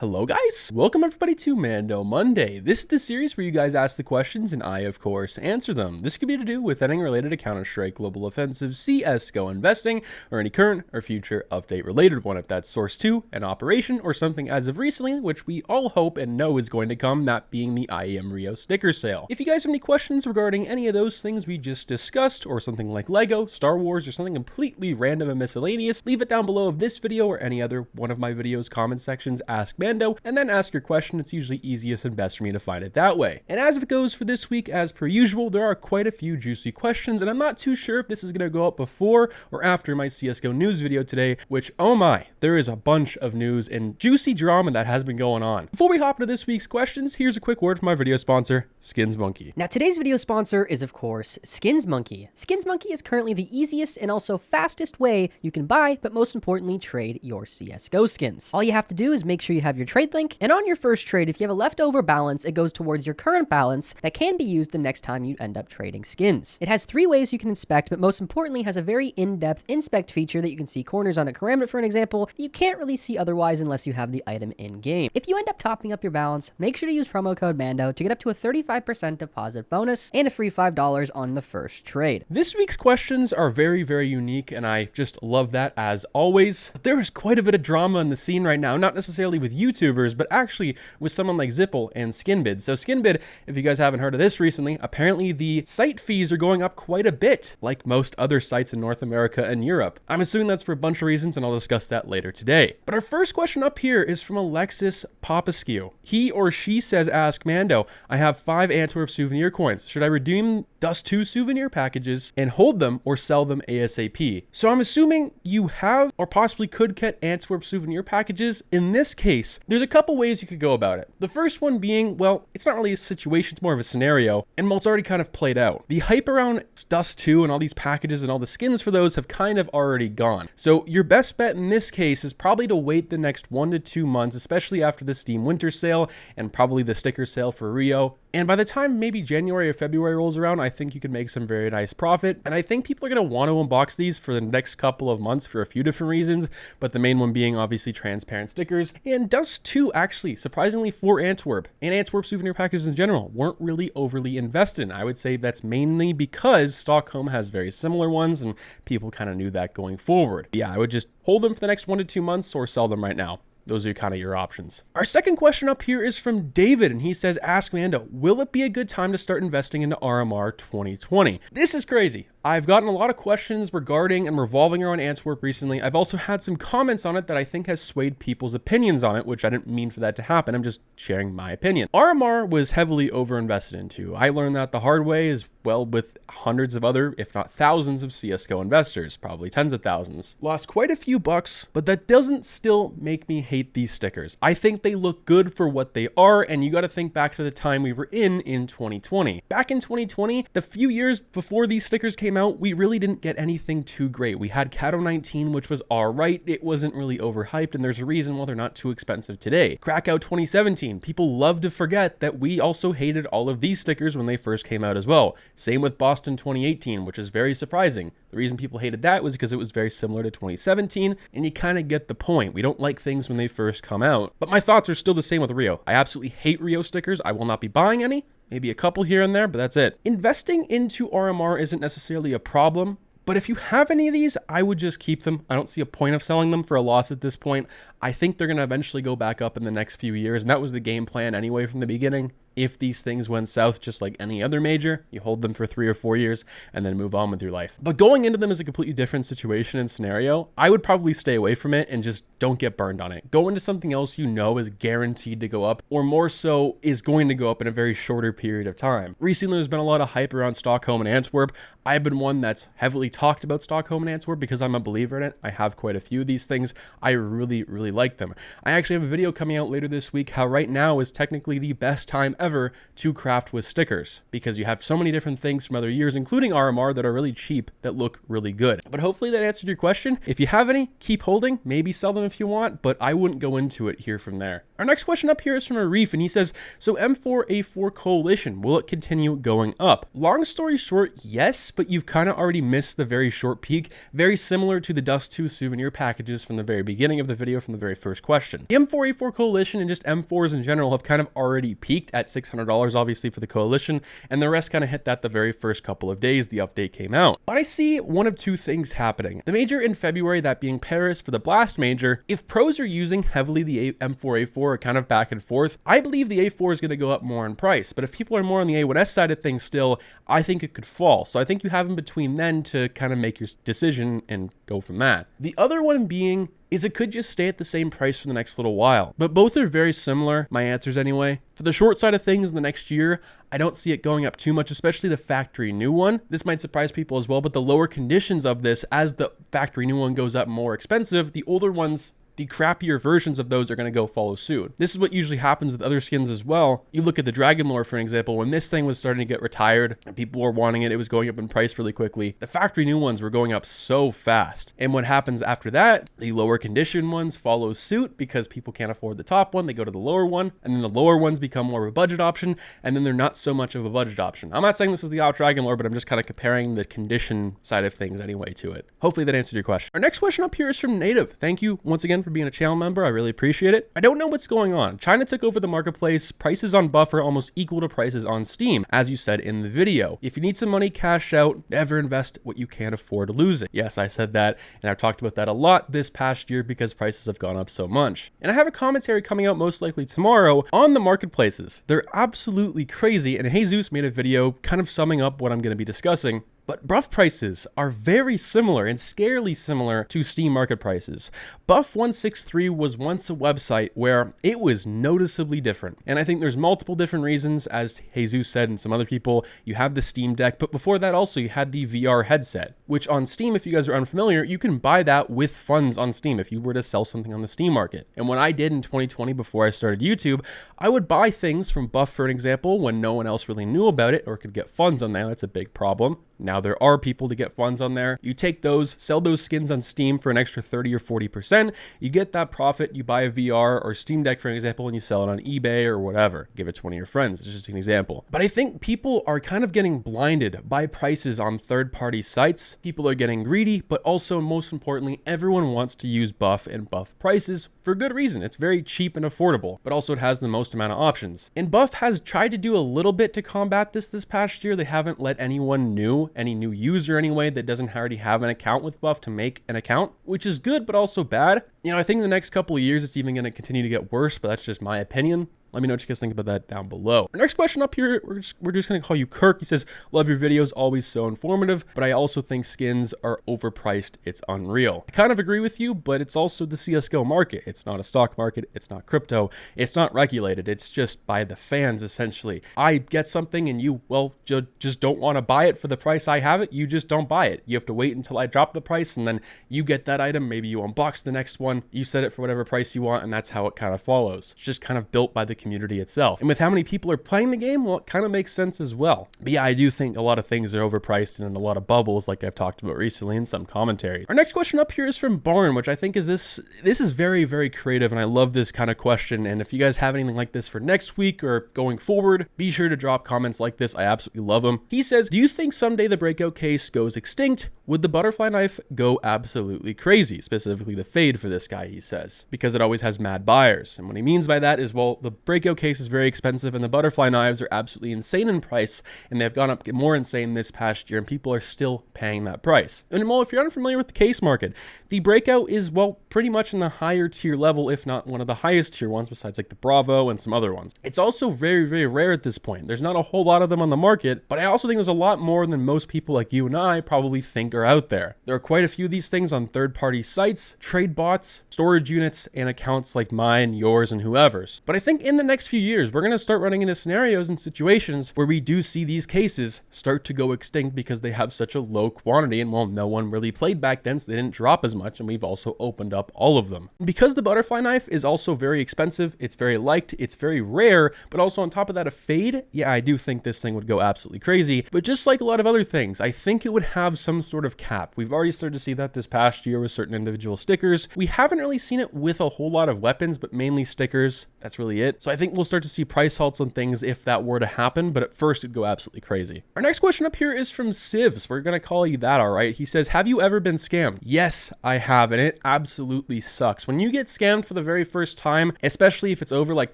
Hello guys, welcome everybody to Mando Monday. This is the series where you guys ask the questions and I, of course, answer them. This could be to do with anything related to Counter-Strike, Global Offensive, CSGO investing, or any current or future update related one, if that's Source 2, an operation, or something as of recently, which we all hope and know is going to come, that being the IEM Rio sticker sale. If you guys have any questions regarding any of those things we just discussed, or something like Lego, Star Wars, or something completely random and miscellaneous, leave it down below of this video or any other one of my videos' comment sections, Ask Mando, and then ask your question. It's usually easiest and best for me to find it that way. And as it goes for this week, as per usual, there are quite a few juicy questions, and I'm not too sure if this is going to go up before or after my CSGO news video today, which, oh my, there is a bunch of news and juicy drama that has been going on. Before we hop into this week's questions, here's a quick word from my video sponsor, Skins Monkey. Now today's video sponsor is, of course, Skins Monkey. Skins Monkey is currently the easiest and also fastest way you can buy, but most importantly, trade your CSGO skins. All you have to do is make sure you have your trade link, and on your first trade, if you have a leftover balance, it goes towards your current balance that can be used the next time you end up trading skins. It has 3 ways you can inspect, but most importantly has a very in-depth inspect feature that you can see corners on a Karambit, for an example, that you can't really see otherwise unless you have the item in-game. If you end up topping up your balance, make sure to use promo code MANDO to get up to a 35% deposit bonus and a free $5 on the first trade. This week's questions are very, very unique, and I just love that as always. There is quite a bit of drama in the scene right now, not necessarily with YouTubers, but actually with someone like Zipple and Skinbid. So Skinbid, if you guys haven't heard of this recently, apparently the site fees are going up quite a bit, like most other sites in North America and Europe. I'm assuming that's for a bunch of reasons, and I'll discuss that later today. But our first question up here is from Alexis Popescu. He or she says, ask Mando, I have 5 Antwerp souvenir coins. Should I redeem Dust 2 souvenir packages and hold them or sell them ASAP? So I'm assuming you have or possibly could get Antwerp souvenir packages. In this case, there's a couple ways you could go about it. The first one being, well, it's not really a situation, it's more of a scenario, and it's already kind of played out. The hype around Dust 2 and all these packages and all the skins for those have kind of already gone. So your best bet in this case is probably to wait the next 1 to 2 months, especially after the Steam Winter Sale and probably the sticker sale for Rio. And by the time maybe January or February rolls around, I think you can make some very nice profit. And I think people are going to want to unbox these for the next couple of months for a few different reasons, but the main one being obviously transparent stickers. And Dust 2 actually, surprisingly for Antwerp, and Antwerp souvenir packages in general, weren't really overly invested in. I would say that's mainly because Stockholm has very similar ones and people kind of knew that going forward. Yeah, I would just hold them for the next 1 to 2 months or sell them right now. Those are kind of your options. Our second question up here is from David, and he says, ask Mando, will it be a good time to start investing into RMR 2020? This is crazy. I've gotten a lot of questions regarding and revolving around Antwerp recently. I've also had some comments on it that I think has swayed people's opinions on it, which I didn't mean for that to happen. I'm just sharing my opinion. RMR was heavily overinvested into. I learned that the hard way as well with hundreds of other, if not thousands of CSGO investors, probably tens of thousands. Lost quite a few bucks, but that doesn't still make me hate these stickers. I think they look good for what they are, and you got to think back to the time we were in 2020. Back in 2020, the few years before these stickers came out, we really didn't get anything too great. We had Cato 19, which was all right. It wasn't really overhyped, and there's a reason why they're not too expensive today. Breakout 2017, people love to forget that we also hated all of these stickers when they first came out as well. Same with Boston 2018, which is very surprising. The reason people hated that was because it was very similar to 2017, and you kind of get the point. We don't like things when they first come out. But my thoughts are still the same with Rio. I absolutely hate Rio stickers. I will not be buying any. Maybe a couple here and there, but that's it. Investing into RMR isn't necessarily a problem, but if you have any of these, I would just keep them. I don't see a point of selling them for a loss at this point. I think they're going to eventually go back up in the next few years, and that was the game plan anyway from the beginning. If these things went south just like any other major, you hold them for 3 or 4 years and then move on with your life. But going into them is a completely different situation and scenario. I would probably stay away from it and just don't get burned on it. Go into something else you know is guaranteed to go up, or more so is going to go up in a very shorter period of time. Recently, there's been a lot of hype around Stockholm and Antwerp. I've been one that's heavily talked about Stockholm and Antwerp because I'm a believer in it. I have quite a few of these things. I really, really like them. I actually have a video coming out later this week how right now is technically the best time ever to craft with stickers, because you have so many different things from other years, including RMR, that are really cheap, that look really good. But hopefully that answered your question. If you have any, keep holding, maybe sell them if you want, but I wouldn't go into it here from there. Our next question up here is from Arif, and he says, so M4A4 Coalition, will it continue going up? Long story short, yes, but you've kind of already missed the very short peak, very similar to the Dust 2 souvenir packages from the very beginning of the video from the the very first question. The M4A4 Coalition and just M4s in general have kind of already peaked at $600, obviously, for the Coalition, and the rest kind of hit that the very first couple of days the update came out. But I see one of two things happening. The major in February, that being Paris for the Blast Major, if pros are using heavily the M4A4 kind of back and forth, I believe the A4 is going to go up more in price. But if people are more on the A1S side of things still, I think it could fall. So I think you have in between then to kind of make your decision and go from that. The other one being is it could just stay at the same price for the next little while. But both are very similar, my answers anyway. For the short side of things in the next year, I don't see it going up too much, especially the factory new one. This might surprise people as well, but the lower conditions of this, as the factory new one goes up more expensive, the older ones, the crappier versions of those are going to go follow suit. This is what usually happens with other skins as well. You look at the Dragon Lore, for example, when this thing was starting to get retired and people were wanting it, it was going up in price really quickly. The factory new ones were going up so fast. And what happens after that, the lower condition ones follow suit because people can't afford the top one. They go to the lower one, and then the lower ones become more of a budget option, and then they're not so much of a budget option. I'm not saying this is the Dragon Lore, but I'm just kind of comparing the condition side of things anyway to it. Hopefully that answered your question. Our next question up here is from Native. Thank you once again for being a channel member. I really appreciate it. I don't know what's going on. China took over the marketplace. Prices on Buff are almost equal to prices on Steam, as you said in the video. If you need some money, cash out. Never invest what you can't afford losing. Yes, I said that, and I've talked about that a lot this past year because prices have gone up so much. And I have a commentary coming out most likely tomorrow on the marketplaces. They're absolutely crazy, and Jesus made a video kind of summing up what I'm going to be discussing. But Buff prices are very similar and scarily similar to Steam market prices. Buff 163 was once a website where it was noticeably different. And I think there's multiple different reasons, as Jesus said and some other people. You have the Steam Deck, but before that also you had the VR headset, which on Steam, if you guys are unfamiliar, you can buy that with funds on Steam if you were to sell something on the Steam market. And what I did in 2020 before I started YouTube, I would buy things from Buff, for an example, when no one else really knew about it or could get funds on there. That's a big problem. Now there are people to get funds on there. You take those, sell those skins on Steam for an extra 30 or 40%. You get that profit, you buy a VR or Steam Deck, for example, and you sell it on eBay or whatever. Give it to one of your friends. It's just an example. But I think people are kind of getting blinded by prices on third-party sites. People are getting greedy, but also, most importantly, everyone wants to use Buff and Buff prices for good reason. It's very cheap and affordable, but also it has the most amount of options. And Buff has tried to do a little bit to combat this past year. They haven't let anyone new, any new user anyway, that doesn't already have an account with Buff to make an account, which is good, but also bad. You know, I think in the next couple of years, it's even going to continue to get worse, but that's just my opinion. Let me know what you guys think about that down below. Our next question up here, we're just going to call you Kirk. He says, love your videos, always so informative, but I also think skins are overpriced. It's unreal. I kind of agree with you, but it's also the CSGO market. It's not a stock market. It's not crypto. It's not regulated. It's just by the fans, essentially. I get something and you, well, just don't want to buy it for the price I have it. You just don't buy it. You have to wait until I drop the price and then you get that item. Maybe you unbox the next one. You set it for whatever price you want, and that's how it kind of follows. It's just kind of built by the community itself. And with how many people are playing the game, well, it kind of makes sense as well. But yeah, I do think a lot of things are overpriced and in a lot of bubbles, like I've talked about recently in some commentary. Our next question up here is from Barn, which I think is this is very, very creative, and I love this kind of question. And if you guys have anything like this for next week or going forward, be sure to drop comments like this. I absolutely love them. He says, do you think someday the Breakout case goes extinct? Would the butterfly knife go absolutely crazy? Specifically the fade for this guy, he says, because it always has mad buyers. And what he means by that is, well, the Breakout case is very expensive and the butterfly knives are absolutely insane in price, and they've gone up more insane this past year, and people are still paying that price. And well, if you're unfamiliar with the case market, the Breakout is, well, pretty much in the higher tier level, if not one of the highest tier ones, besides like the Bravo and some other ones. It's also very, very rare at this point. There's not a whole lot of them on the market, but I also think there's a lot more than most people like you and I probably think are out there. There are quite a few of these things on third-party sites, trade bots, storage units, and accounts like mine, yours, and whoever's. But I think in the next few years, we're going to start running into scenarios and situations where we do see these cases start to go extinct because they have such a low quantity, and well, no one really played back then, so they didn't drop as much, and we've also opened up all of them. Because the butterfly knife is also very expensive, it's very liked, it's very rare, but also on top of that, a fade, yeah, I do think this thing would go absolutely crazy. But just like a lot of other things, I think it would have some sort of cap. We've already started to see that this past year with certain individual stickers. We haven't really seen it with a whole lot of weapons, but mainly stickers. That's really it. So So I think we'll start to see price halts on things if that were to happen, but at first it'd go absolutely crazy. Our next question up here is from Sivs. We're gonna call you that, all right? He says, have you ever been scammed? Yes, I have, and it absolutely sucks. When you get scammed for the very first time, especially if it's over like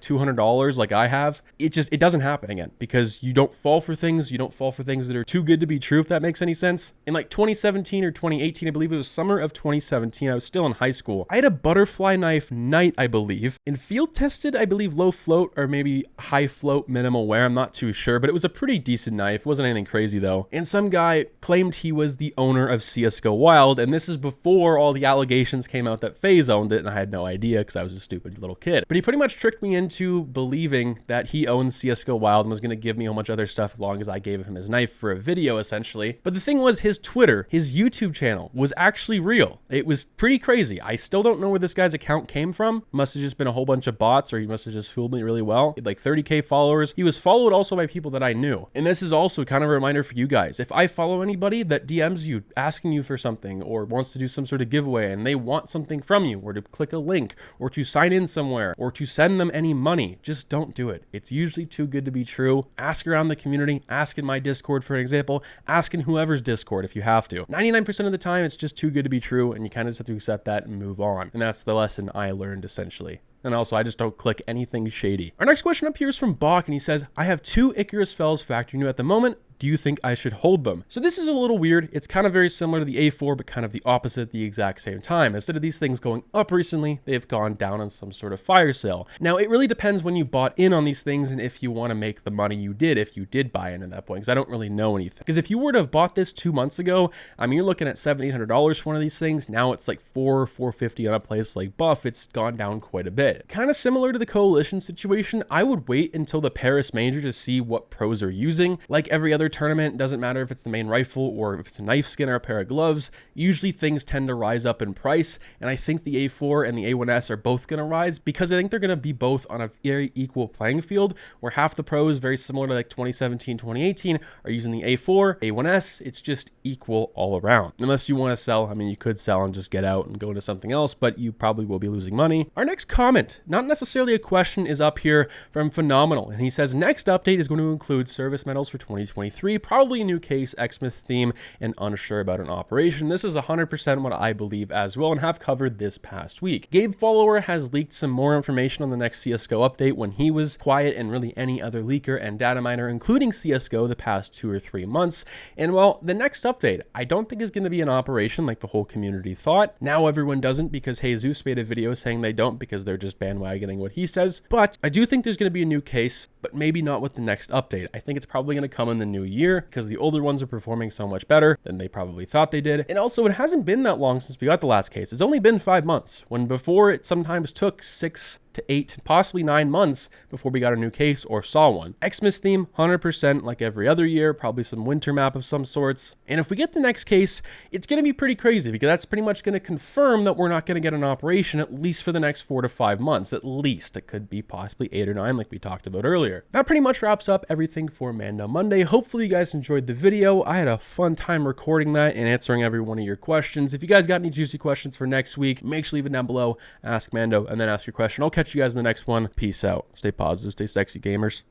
$200 like I have, it doesn't happen again because you don't fall for things. You don't fall for things that are too good to be true, if that makes any sense. In like 2017 or 2018, I believe it was summer of 2017, I was still in high school. I had a butterfly knife night, I believe, in field tested, I believe low float or maybe high float minimal wear. I'm not too sure, but it was a pretty decent knife. It wasn't anything crazy though. And some guy claimed he was the owner of CSGO Wild, and this is before all the allegations came out that FaZe owned it, and I had no idea because I was a stupid little kid. But he pretty much tricked me into believing that he owns CSGO Wild and was going to give me a whole bunch of other stuff as long as I gave him his knife for a video, essentially. But the thing was, his Twitter, his YouTube channel was actually real. It was pretty crazy. I still don't know where this guy's account came from. Must have just been a whole bunch of bots, or he must have just fooled me really well. He had like 30K followers. He was followed also by people that I knew. And this is also kind of a reminder for you guys. If I follow anybody that DMs you asking you for something or wants to do some sort of giveaway and they want something from you, or to click a link, or to sign in somewhere, or to send them any money, just don't do it. It's usually too good to be true. Ask around the community, ask in my Discord for an example, ask in whoever's Discord if you have to. 99% of the time, it's just too good to be true, and you kind of just have to accept that and move on. And that's the lesson I learned, essentially. And also, I just don't click anything shady. Our next question up here is from Bach, and he says, I have 2 Icarus Fells factory new at the moment. Do you think I should hold them? So this is a little weird. It's kind of very similar to the A4, but kind of the opposite at the exact same time. Instead of these things going up recently, they've gone down on some sort of fire sale. Now, it really depends when you bought in on these things and if you want to make the money you did, if you did buy in at that point, because I don't really know anything. Because if you were to have bought this 2 months ago, I mean, you're looking at $700, $800 for one of these things. Now it's like $450 on a place like Buff. It's gone down quite a bit. Kind of similar to the Coalition situation, I would wait until the Paris Major to see what pros are using. Like every other tournament, doesn't matter if it's the main rifle or if it's a knife skin or a pair of gloves, usually things tend to rise up in price, and I think the A4 and the A1S are both going to rise because I think they're going to be both on a very equal playing field, where half the pros, very similar to like 2017, 2018, are using the A4, A1S. It's just equal all around. Unless you want to sell, I mean, you could sell and just get out and go into something else, but you probably will be losing money. Our next comment, not necessarily a question, is up here from Phenomenal, and he says, next update is going to include service medals for 2023, probably a new case, Xmas theme, and unsure about an operation. This is 100% what I believe as well and have covered this past week. Gabe Follower has leaked some more information on the next CSGO update when he was quiet, and really any other leaker and data miner, including CSGO, the past 2 or 3 months. And well, the next update, I don't think is going to be an operation like the whole community thought. Now everyone doesn't, because Jesus made a video saying they don't because they're just bandwagoning what he says. But I do think there's going to be a new case, but maybe not with the next update. I think it's probably going to come in the new year because the older ones are performing so much better than they probably thought they did. And also, it hasn't been that long since we got the last case. It's only been 5 months, when before it sometimes took 6 to 8, possibly 9 months before we got a new case or saw one. Xmas theme, 100% like every other year, probably some winter map of some sorts. And if we get the next case, it's going to be pretty crazy because that's pretty much going to confirm that we're not going to get an operation at least for the next 4 to 5 months. At least it could be possibly 8 or 9 like we talked about earlier. That pretty much wraps up everything for Mando Monday. Hopefully you guys enjoyed the video. I had a fun time recording that and answering every one of your questions. If you guys got any juicy questions for next week, make sure to leave it down below, ask Mando, and then ask your question. I'll catch you guys in the next one. Peace out. Stay positive, stay sexy, gamers.